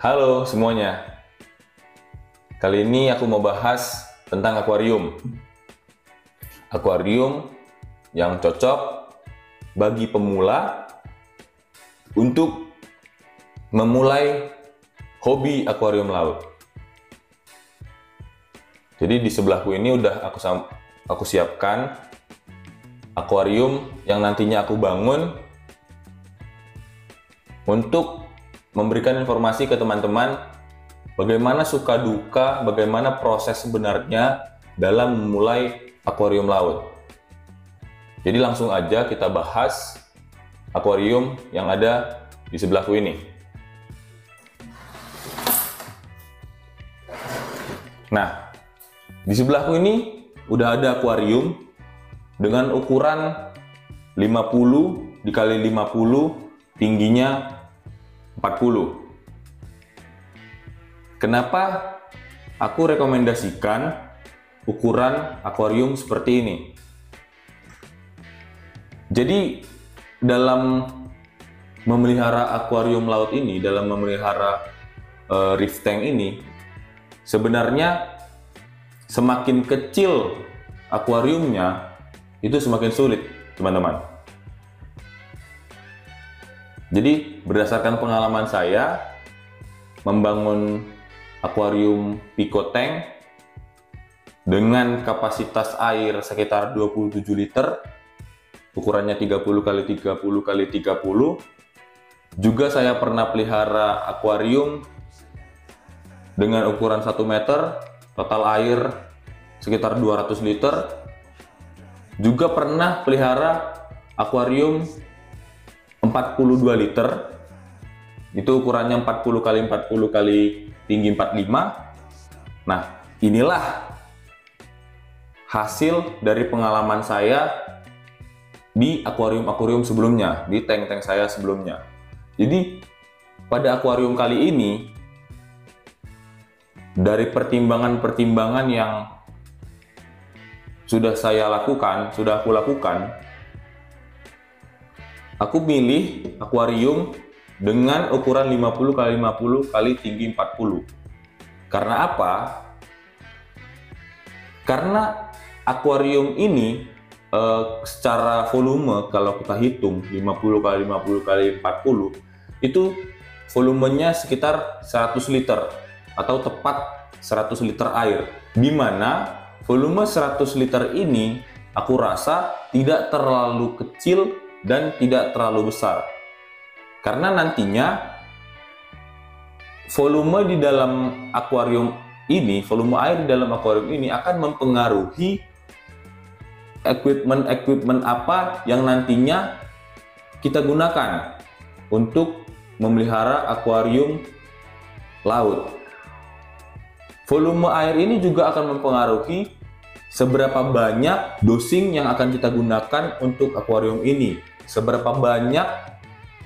Halo semuanya. Kali ini aku mau bahas tentang akuarium. Akuarium yang cocok bagi pemula untuk memulai hobi akuarium laut. Jadi di sebelahku ini udah aku siapkan akuarium yang nantinya aku bangun untuk memberikan informasi ke teman-teman bagaimana suka duka, bagaimana proses sebenarnya dalam memulai akuarium laut. Jadi langsung aja kita bahas akuarium yang ada di sebelahku ini. Nah, di sebelahku ini udah ada akuarium dengan ukuran 50 dikali 50, tingginya 40. Kenapa aku rekomendasikan ukuran akuarium seperti ini? Jadi dalam memelihara akuarium laut ini, dalam memelihara reef tank ini, sebenarnya semakin kecil akuariumnya itu semakin sulit, teman-teman. Jadi berdasarkan pengalaman saya membangun akuarium Pico Tank dengan kapasitas air sekitar 27 liter, ukurannya 30 kali 30 kali 30. Juga saya pernah pelihara akuarium dengan ukuran 1 meter, total air sekitar 200 liter. Juga pernah pelihara akuarium 42 liter, itu ukurannya 40 kali 40 kali tinggi 45. Nah, inilah hasil dari pengalaman saya di akuarium-akuarium sebelumnya, di tank-tank saya sebelumnya. Jadi pada akuarium kali ini, dari pertimbangan-pertimbangan yang sudah aku lakukan, aku pilih akuarium dengan ukuran 50 kali 50 kali tinggi 40. Karena apa? Karena akuarium ini secara volume, kalau kita hitung 50 kali 50 kali 40, itu volumenya sekitar 100 liter atau tepat 100 liter air. Di mana volume 100 liter ini aku rasa tidak terlalu kecil dan tidak terlalu besar, karena nantinya volume di dalam akuarium ini, volume air di dalam akuarium ini akan mempengaruhi equipment apa yang nantinya kita gunakan untuk memelihara akuarium laut. Volume air ini juga akan mempengaruhi seberapa banyak dosing yang akan kita gunakan untuk akuarium ini, seberapa banyak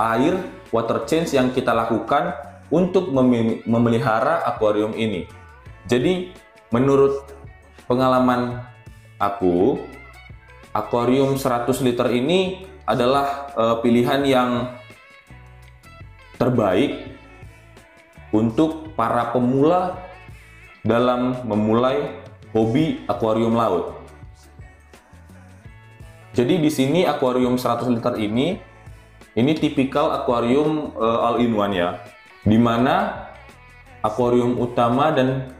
air water change yang kita lakukan untuk memelihara akuarium ini. Jadi menurut pengalaman aku, akuarium 100 liter ini adalah pilihan yang terbaik untuk para pemula dalam memulai hobi akuarium laut. Jadi di sini akuarium 100 liter ini tipikal akuarium all-in-one ya, dimana akuarium utama dan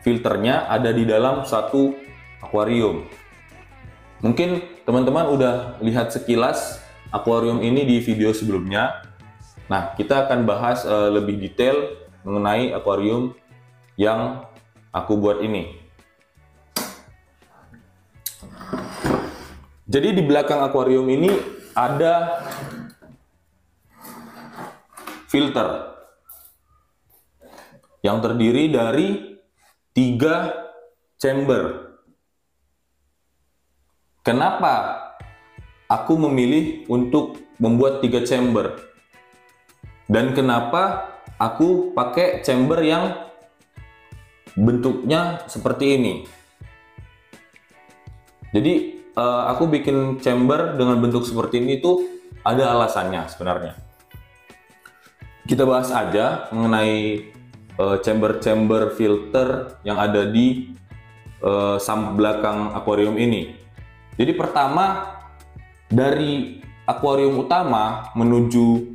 filternya ada di dalam satu akuarium. Mungkin teman-teman udah lihat sekilas akuarium ini di video sebelumnya. Nah, kita akan bahas lebih detail mengenai akuarium yang aku buat ini. Jadi di belakang akuarium ini ada filter yang terdiri dari 3 chamber. Kenapa aku memilih untuk membuat 3 chamber? Dan kenapa aku pakai chamber yang bentuknya seperti ini? Jadi aku bikin chamber dengan bentuk seperti ini tuh ada alasannya sebenarnya. Kita bahas aja mengenai chamber-chamber filter yang ada di sump belakang akuarium ini. Jadi pertama, dari akuarium utama menuju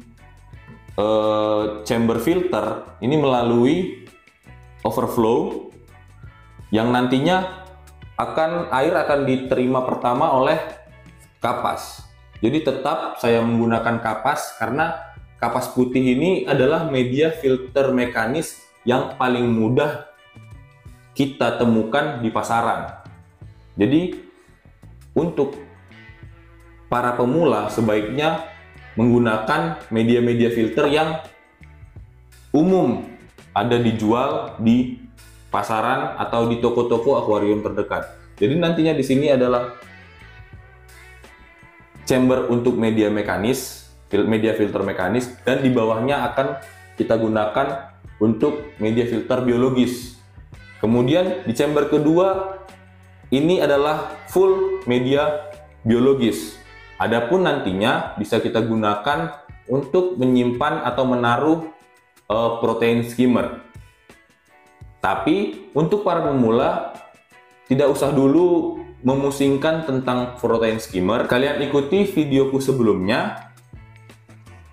chamber filter ini melalui overflow yang nantinya air akan diterima pertama oleh kapas. Jadi tetap saya menggunakan kapas karena kapas putih ini adalah media filter mekanis yang paling mudah kita temukan di pasaran. Jadi untuk para pemula sebaiknya menggunakan media-media filter yang umum ada dijual di pasaran atau di toko-toko akuarium terdekat. Jadi nantinya di sini adalah chamber untuk media mekanis, media filter mekanis, dan di bawahnya akan kita gunakan untuk media filter biologis. Kemudian di chamber kedua ini adalah full media biologis. Adapun nantinya bisa kita gunakan untuk menyimpan atau menaruh protein skimmer. Tapi untuk para pemula tidak usah dulu memusingkan tentang protein skimmer. Kalian ikuti videoku sebelumnya.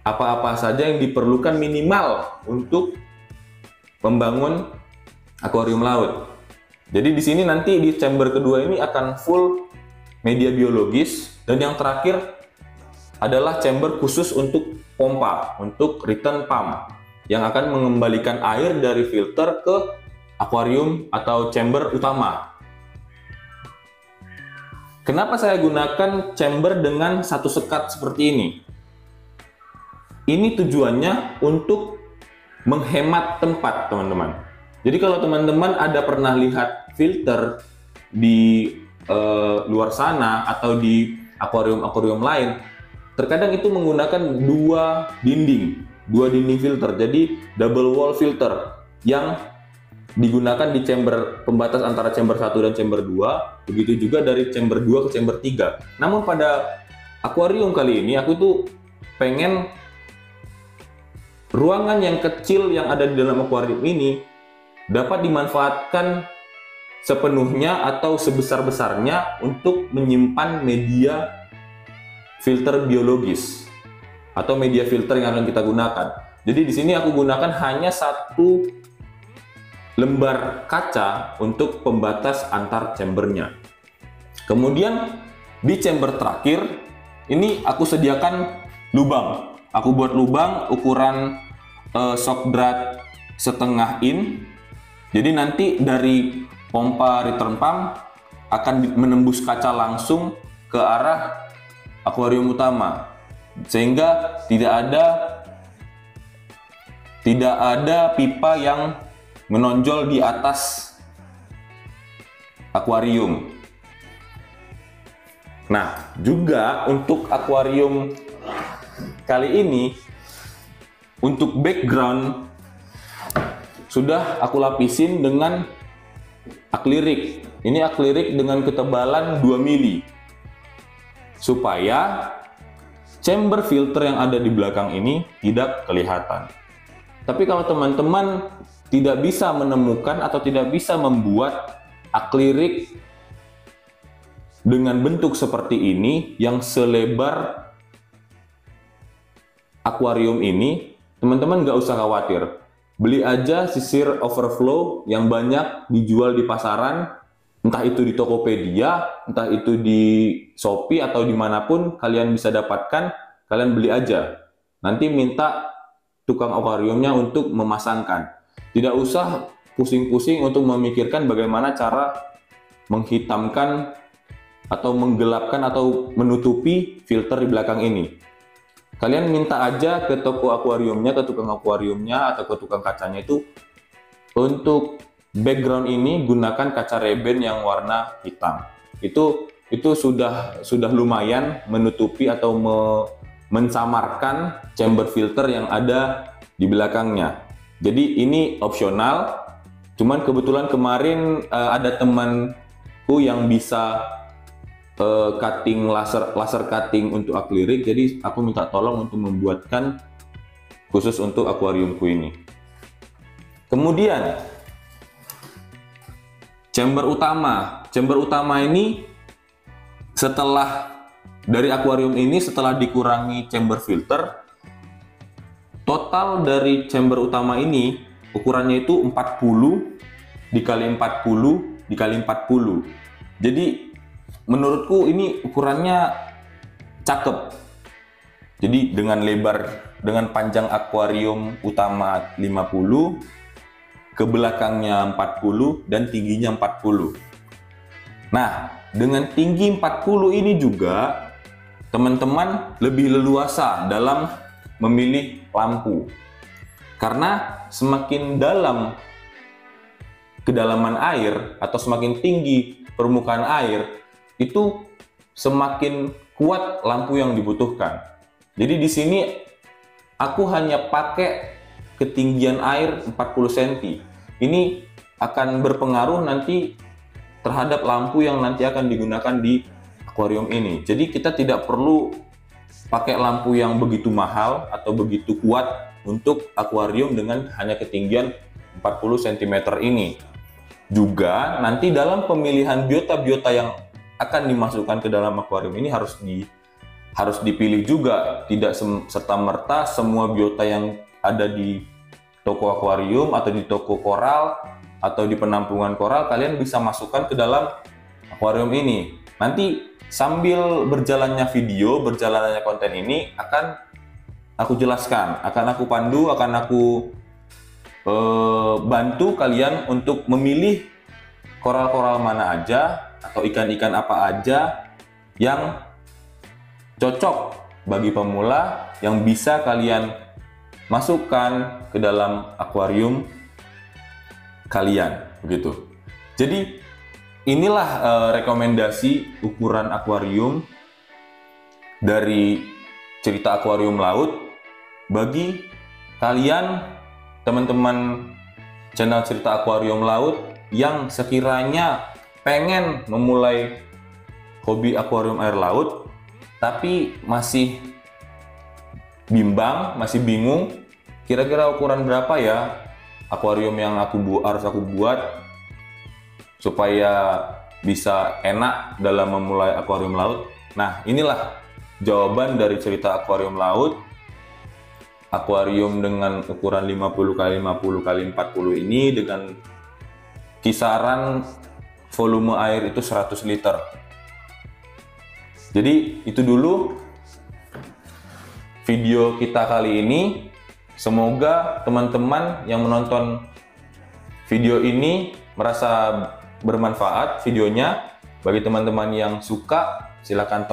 Apa-apa saja yang diperlukan minimal untuk membangun akuarium laut. Jadi di sini nanti di chamber kedua ini akan full media biologis, dan yang terakhir adalah chamber khusus untuk pompa, untuk return pump yang akan mengembalikan air dari filter ke akuarium atau chamber utama. Kenapa saya gunakan chamber dengan satu sekat seperti ini? Ini tujuannya untuk menghemat tempat, teman-teman. Jadi kalau teman-teman ada pernah lihat filter di luar sana atau di akuarium-akuarium lain, terkadang itu menggunakan dua dinding filter, jadi double wall filter yang digunakan di chamber pembatas antara chamber 1 dan chamber 2, begitu juga dari chamber 2 ke chamber 3. Namun pada akuarium kali ini aku tuh pengen ruangan yang kecil yang ada di dalam akuarium ini dapat dimanfaatkan sepenuhnya atau sebesar-besarnya untuk menyimpan media filter biologis atau media filter yang akan kita gunakan. Jadi di sini aku gunakan hanya satu lembar kaca untuk pembatas antar chambernya. Kemudian di chamber terakhir ini aku sediakan lubang. Aku buat lubang ukuran shock drat setengah in. Jadi nanti dari pompa return pump akan menembus kaca langsung ke arah akuarium utama, sehingga tidak ada pipa yang menonjol di atas akuarium. Nah, juga untuk akuarium kali ini untuk background sudah aku lapisin dengan akrilik. Ini akrilik dengan ketebalan 2 mili supaya chamber filter yang ada di belakang ini tidak kelihatan. Tapi kalau teman-teman tidak bisa menemukan atau tidak bisa membuat akrilik dengan bentuk seperti ini yang selebar akuarium ini, teman-teman nggak usah khawatir. Beli aja sisir overflow yang banyak dijual di pasaran, entah itu di Tokopedia, entah itu di Shopee atau dimanapun kalian bisa dapatkan, kalian beli aja. Nanti minta tukang akuariumnya untuk memasangkan. Tidak usah pusing-pusing untuk memikirkan bagaimana cara menghitamkan atau menggelapkan atau menutupi filter di belakang ini. Kalian minta aja ke toko akuariumnya, ke tukang akuariumnya atau ke tukang kacanya itu untuk background ini gunakan kaca reben yang warna hitam. Itu sudah lumayan menutupi atau mensamarkan chamber filter yang ada di belakangnya. Jadi ini opsional. Cuman kebetulan kemarin ada temanku yang bisa cutting laser cutting untuk akrilik, jadi aku minta tolong untuk membuatkan khusus untuk akuariumku ini. Kemudian chamber utama. Chamber utama ini dari akuarium ini setelah dikurangi chamber filter, total dari chamber utama ini ukurannya itu 40 dikali 40 dikali 40. Jadi menurutku ini ukurannya cakep. Jadi dengan panjang akuarium utama 50, ke belakangnya 40 dan tingginya 40. Nah, dengan tinggi 40 ini juga teman-teman lebih leluasa dalam memilih lampu. Karena semakin dalam kedalaman air atau semakin tinggi permukaan air, itu semakin kuat lampu yang dibutuhkan. Jadi di sini aku hanya pakai ketinggian air 40 cm. Ini akan berpengaruh nanti terhadap lampu yang nanti akan digunakan di akuarium ini. Jadi kita tidak perlu pakai lampu yang begitu mahal atau begitu kuat untuk akuarium dengan hanya ketinggian 40 cm ini. Juga nanti dalam pemilihan biota-biota yang akan dimasukkan ke dalam akuarium ini harus dipilih juga. Tidak serta-merta semua biota yang ada di toko akuarium atau di toko koral atau di penampungan koral kalian bisa masukkan ke dalam akuarium ini. Nanti sambil berjalannya konten ini akan aku jelaskan, akan aku pandu, akan aku bantu kalian untuk memilih koral-koral mana aja atau ikan-ikan apa aja yang cocok bagi pemula yang bisa kalian masukkan ke dalam akuarium kalian, begitu. Jadi inilah rekomendasi ukuran akuarium dari Cerita Akuarium Laut bagi kalian teman-teman channel Cerita Akuarium Laut yang sekiranya pengen memulai hobi akuarium air laut tapi masih bimbang, masih bingung kira-kira ukuran berapa ya akuarium yang harus aku buat supaya bisa enak dalam memulai akuarium laut. Nah, inilah jawaban dari Cerita Akuarium Laut. Akuarium dengan ukuran 50 x 50 x 40 ini dengan kisaran volume air itu 100 liter. Jadi itu dulu video kita kali ini. Semoga teman-teman yang menonton video ini merasa bermanfaat videonya. Bagi teman-teman yang suka, silahkan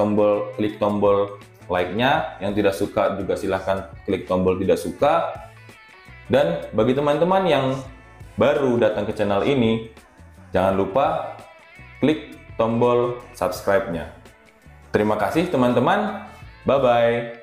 klik tombol like-nya. Yang tidak suka juga silahkan klik tombol tidak suka. Dan bagi teman-teman yang baru datang ke channel ini, jangan lupa klik tombol subscribe-nya. Terima kasih teman-teman. Bye-bye.